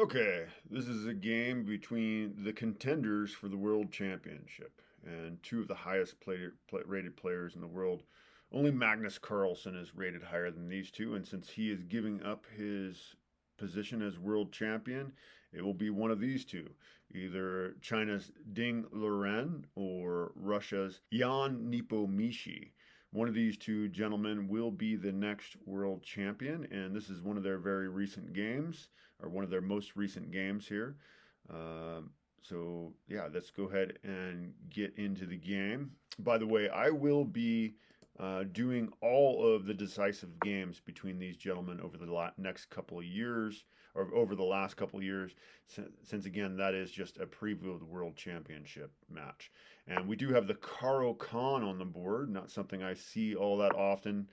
Okay, this is a game between the contenders for the world championship and two of the highest rated players in the world. Only Magnus Carlsen is rated higher than these two, and since he is giving up his position as world champion, it will be one of these two, either China's Ding Liren or Russia's Yan Nepo. One of these two gentlemen will be the next world champion, and this is one of their very recent games, or one of their most recent games here. So, yeah, let's go ahead and get into the game. By the way, I will be doing all of the decisive games between these gentlemen over the next couple of years, or over the last couple of years, since again, that is just a preview of the World Championship match. And we do have the Karo Khan on the board, not something I see all that often.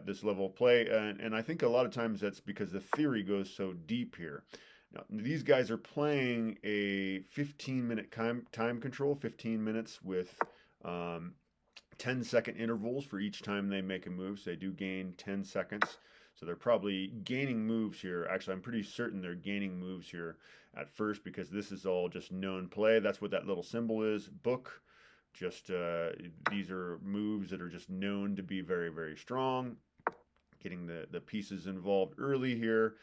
This level of play, and I think a lot of times that's because the theory goes so deep here. Now, these guys are playing a 15-minute time control, 15 minutes with 10-second intervals for each time they make a move. So they do gain 10 seconds. So they're probably gaining moves here. Actually, I'm pretty certain they're gaining moves here at first because this is all just known play. That's what that little symbol is, book. Just these are moves that are just known to be very, very strong. Getting the pieces involved early here.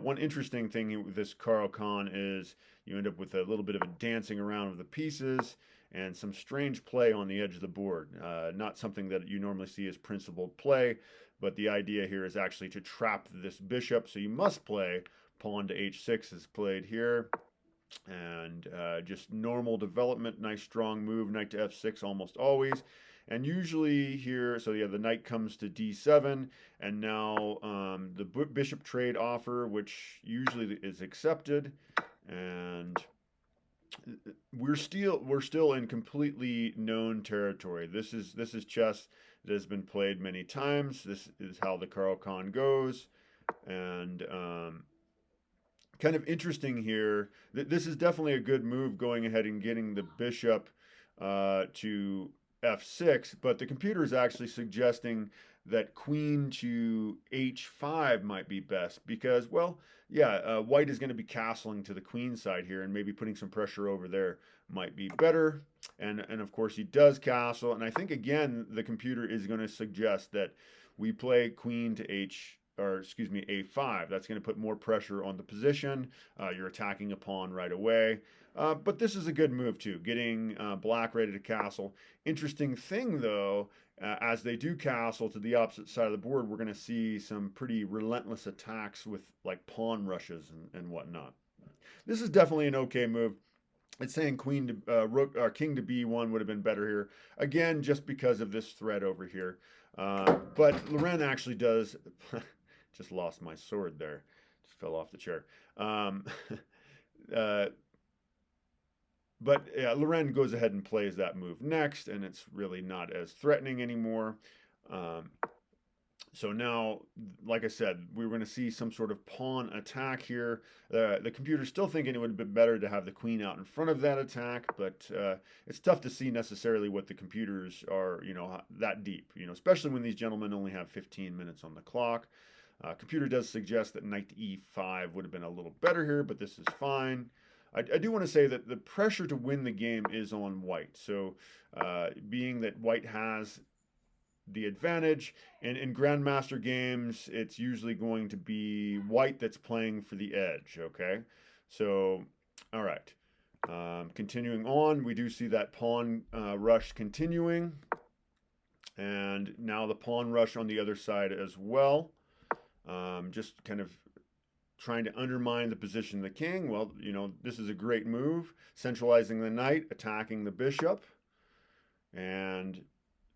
One interesting thing with this Karo Khan is you end up with a little bit of a dancing around of the pieces and some strange play on the edge of the board. Not something that you normally see as principled play, but the idea here is actually to trap this bishop. So you must play pawn to h6 is played here. And just normal development, nice strong move, knight to f6 almost always. And usually here, so yeah, the knight comes to d7, and now the bishop trade offer, which usually is accepted, and we're still in completely known territory. This is chess that has been played many times. This is how the Karo Khan goes, and kind of interesting here. This is definitely a good move going ahead and getting the bishop to f6, but the computer is actually suggesting that queen to h5 might be best because, well, yeah, white is going to be castling to the queen side here and maybe putting some pressure over there might be better. And of course he does castle, and I think again the computer is going to suggest that we play queen to a5. That's going to put more pressure on the position. You're attacking a pawn right away. But this is a good move too, getting black ready to castle. Interesting thing though, as they do castle to the opposite side of the board, we're going to see some pretty relentless attacks with like pawn rushes and whatnot. This is definitely an okay move. It's saying queen to king to b1 would have been better here. Again, just because of this threat over here. But Liren actually does. Just lost my sword there. Just fell off the chair. Uh, but yeah, Liren goes ahead and plays that move next, and it's really not as threatening anymore. So now, like I said, we're going to see some sort of pawn attack here. The computer's still thinking it would have been better to have the queen out in front of that attack, but it's tough to see necessarily what the computers are, that deep, especially when these gentlemen only have 15 minutes on the clock. Computer does suggest that knight to e5 would have been a little better here, but this is fine. I do want to say that the pressure to win the game is on white. So being that white has the advantage, and in grandmaster games, it's usually going to be white that's playing for the edge, okay? So, all right. Continuing on, we do see that pawn rush continuing. And now the pawn rush on the other side as well. Just kind of trying to undermine the position of the king. Well, this is a great move. Centralizing the knight, attacking the bishop. And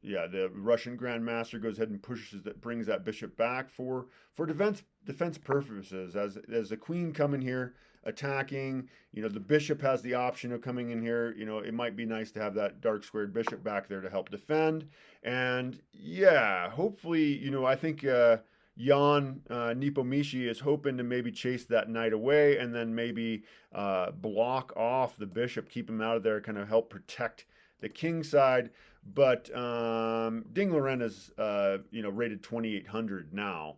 yeah, the Russian grandmaster goes ahead and brings that bishop back for defense purposes. As the queen come in here attacking, the bishop has the option of coming in here. It might be nice to have that dark squared bishop back there to help defend. And yeah, hopefully, I think Jan Nepomishi is hoping to maybe chase that knight away and then maybe block off the bishop, keep him out of there, kind of help protect the king side, but Ding Liren is rated 2,800 now.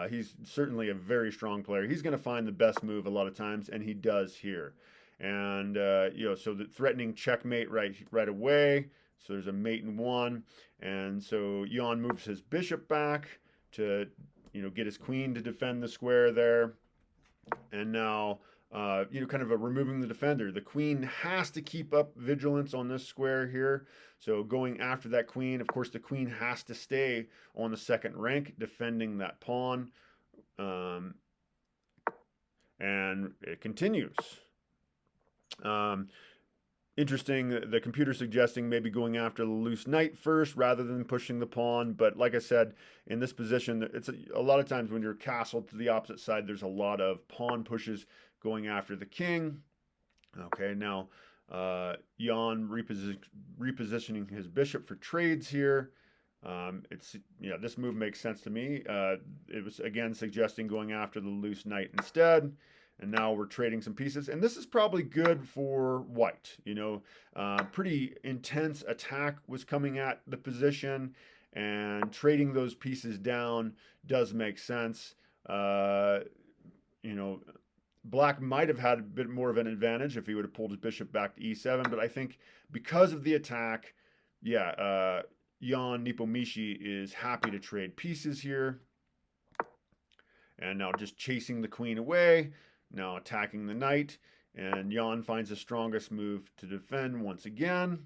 He's certainly a very strong player. He's going to find the best move a lot of times, and he does here. And so the threatening checkmate right away. So there's a mate in one, and so Jan moves his bishop back to get his queen to defend the square there. And now, kind of removing the defender. The queen has to keep up vigilance on this square here. So going after that queen, of course, the queen has to stay on the second rank, defending that pawn. And it continues. Interesting, the computer suggesting maybe going after the loose knight first rather than pushing the pawn. But like I said, in this position, it's a lot of times when you're castled to the opposite side, there's a lot of pawn pushes going after the king. Okay, now Jan repositioning his bishop for trades here. This move makes sense to me. It was again suggesting going after the loose knight instead. And now we're trading some pieces. And this is probably good for white. Pretty intense attack was coming at the position. And trading those pieces down does make sense. Black might have had a bit more of an advantage if he would have pulled his bishop back to e7. But I think because of the attack, Jan Nepomniachtchi is happy to trade pieces here. And now just chasing the queen away. Now attacking the knight, and Jan finds the strongest move to defend once again.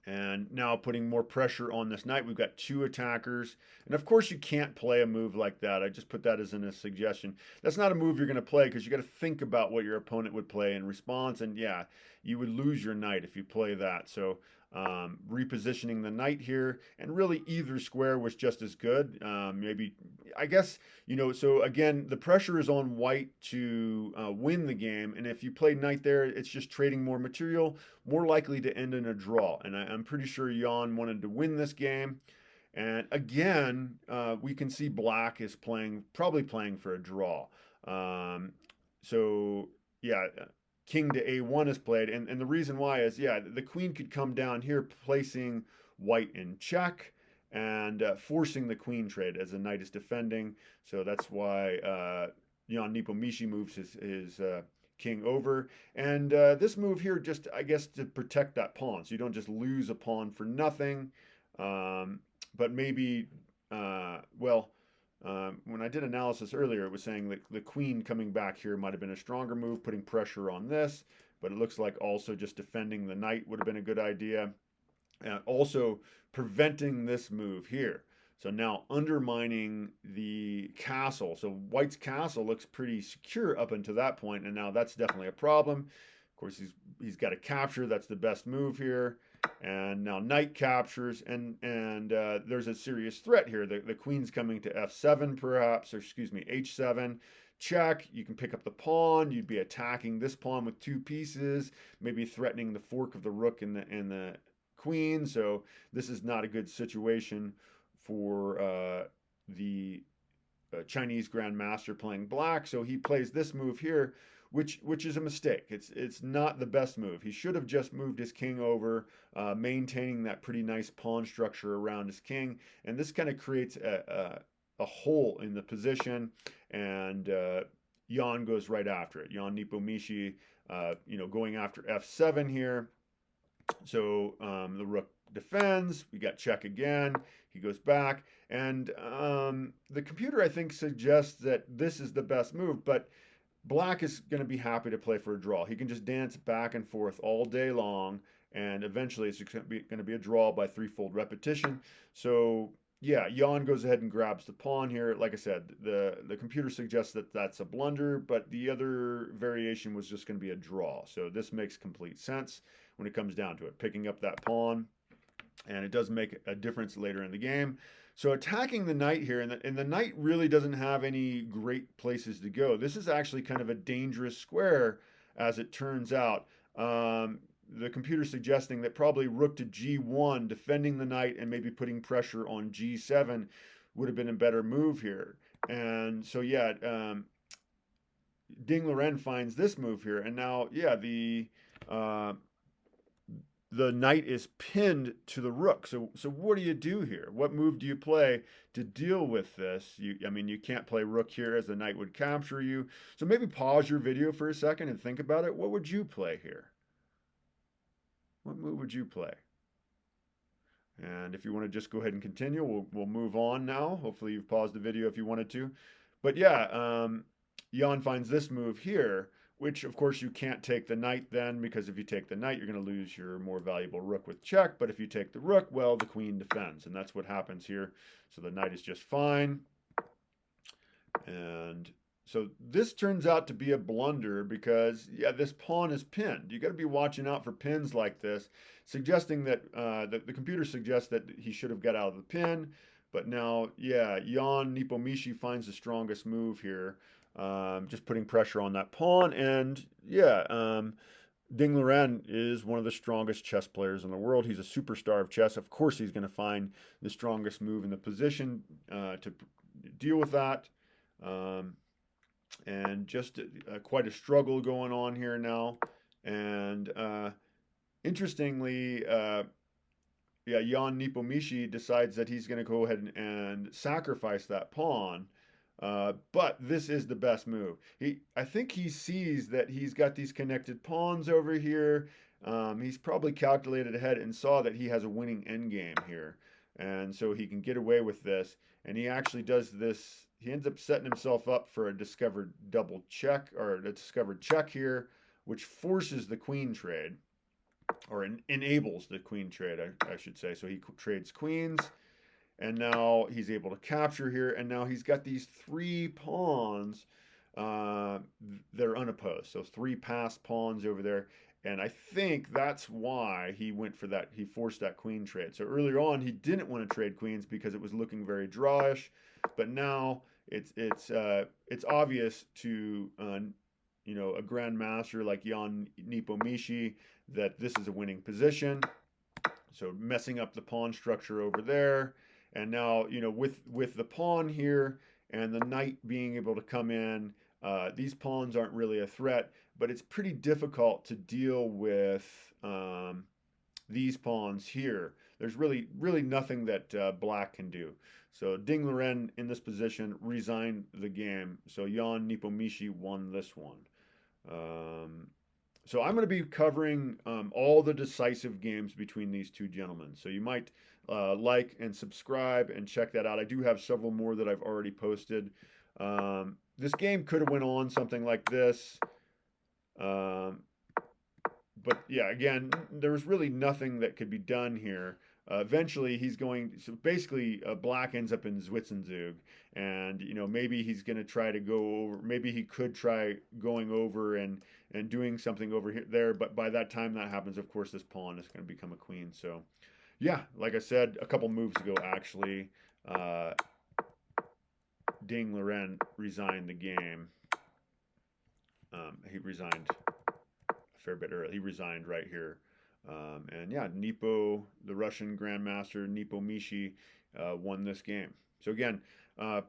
And now putting more pressure on this knight. We've got two attackers. And of course you can't play a move like that. I just put that as a suggestion. That's not a move you're going to play because you got to think about what your opponent would play in response. And yeah, you would lose your knight if you play that. So repositioning the knight here, and really either square was just as good. So again, the pressure is on white to win the game, and if you play knight there, it's just trading more material, more likely to end in a draw. And I'm pretty sure Jan wanted to win this game. And again, we can see black is probably playing for a draw. King to a1 is played, and the reason why is, the queen could come down here, placing white in check and forcing the queen trade as the knight is defending. So that's why Jan Nepomniachtchi moves his king over. And this move here just, I guess, to protect that pawn, so you don't just lose a pawn for nothing. But maybe, when I did analysis earlier, it was saying that the queen coming back here might have been a stronger move, putting pressure on this, but it looks like also just defending the knight would have been a good idea. And also preventing this move here. So now undermining the castle. So white's castle looks pretty secure up until that point, and now that's definitely a problem. Of course, he's got to capture. That's the best move here. And now knight captures, and there's a serious threat here. The queen's coming to f7 perhaps, or excuse me, h7. Check, you can pick up the pawn. You'd be attacking this pawn with two pieces, maybe threatening the fork of the rook and the queen. So this is not a good situation for the Chinese grandmaster playing black. So he plays this move here, which is a mistake. It's not the best move. He should have just moved his king over, maintaining that pretty nice pawn structure around his king. And this kind of creates a hole in the position, and Jan goes right after it. Jan Nepomniachtchi, going after f7 here. So the rook defends. We got check again. He goes back, and the computer, I think, suggests that this is the best move, but black is going to be happy to play for a draw. He can just dance back and forth all day long, and eventually it's going to be a draw by threefold repetition. So yeah, Jan goes ahead and grabs the pawn here. Like I said, the computer suggests that that's a blunder, but the other variation was just going to be a draw. So this makes complete sense when it comes down to it, picking up that pawn, and it does make a difference later in the game. So attacking the knight here, and the knight really doesn't have any great places to go. This is actually kind of a dangerous square, as it turns out. The computer suggesting that probably rook to g1, defending the knight and maybe putting pressure on g7 would have been a better move here. And so Ding Liren finds this move here, and now the the knight is pinned to the rook. So what do you do here? What move do you play to deal with this? I mean, you can't play rook here as the knight would capture you. So maybe pause your video for a second and think about it. What would you play here? What move would you play? And if you want to just go ahead and continue, we'll move on now. Hopefully you've paused the video if you wanted to. But yeah, Jan finds this move here, which of course you can't take the knight then, because if you take the knight, you're going to lose your more valuable rook with check. But if you take the rook, well, the queen defends, and that's what happens here. So the knight is just fine. And so this turns out to be a blunder because, yeah, this pawn is pinned. You got to be watching out for pins like this, suggesting that the computer suggests that he should have got out of the pin. But now, yeah, Jan Nepomucci finds the strongest move here, just putting pressure on that pawn. And yeah, Liren is one of the strongest chess players in the world. He's a superstar of chess. Of course, he's going to find the strongest move in the position to deal with that. And just quite a struggle going on here now. And interestingly, yeah, Jan Nepomucci decides that he's going to go ahead and sacrifice that pawn. But this is the best move. I think he sees that he's got these connected pawns over here. He's probably calculated ahead and saw that he has a winning endgame here. And so he can get away with this. And he actually does this. He ends up setting himself up for a discovered double check, or a discovered check here, which forces the queen trade, or enables the queen trade, I should say. So he trades queens, and now he's able to capture here, and now he's got these 3 pawns that are unopposed. So 3 passed pawns over there. And I think that's why he went for that. He forced that queen trade. So earlier on, he didn't want to trade queens because it was looking very drawish. But now it's obvious to you know, a grandmaster like Jan Nepomucci that this is a winning position. So messing up the pawn structure over there, and now, you know, with the pawn here and the knight being able to come in, these pawns aren't really a threat, but it's pretty difficult to deal with these pawns here. There's really nothing that black can do. So Liren in this position resigned the game. So Jan Nepomucci won this one. So I'm going to be covering all the decisive games between these two gentlemen. So you might like and subscribe and check that out. I do have several more that I've already posted. This game could have went on something like this. But yeah, again, there was really nothing that could be done here. Eventually, he's going. So basically, black ends up in Zwitzenzug, and you know, maybe he's going to try to go over. Maybe he could try going over and doing something over here there. But by that time that happens, of course, this pawn is going to become a queen. So, yeah, like I said, a couple moves ago, actually, Liren resigned the game. He resigned a fair bit early. He resigned right here. And yeah, Nepo, the Russian grandmaster, Nepomucci, won this game. So again,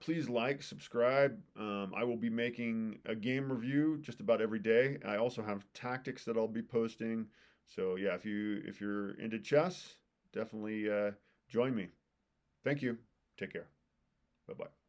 please like, subscribe. I will be making a game review just about every day. I also have tactics that I'll be posting. So yeah, if you're into chess, definitely join me. Thank you. Take care. Bye-bye.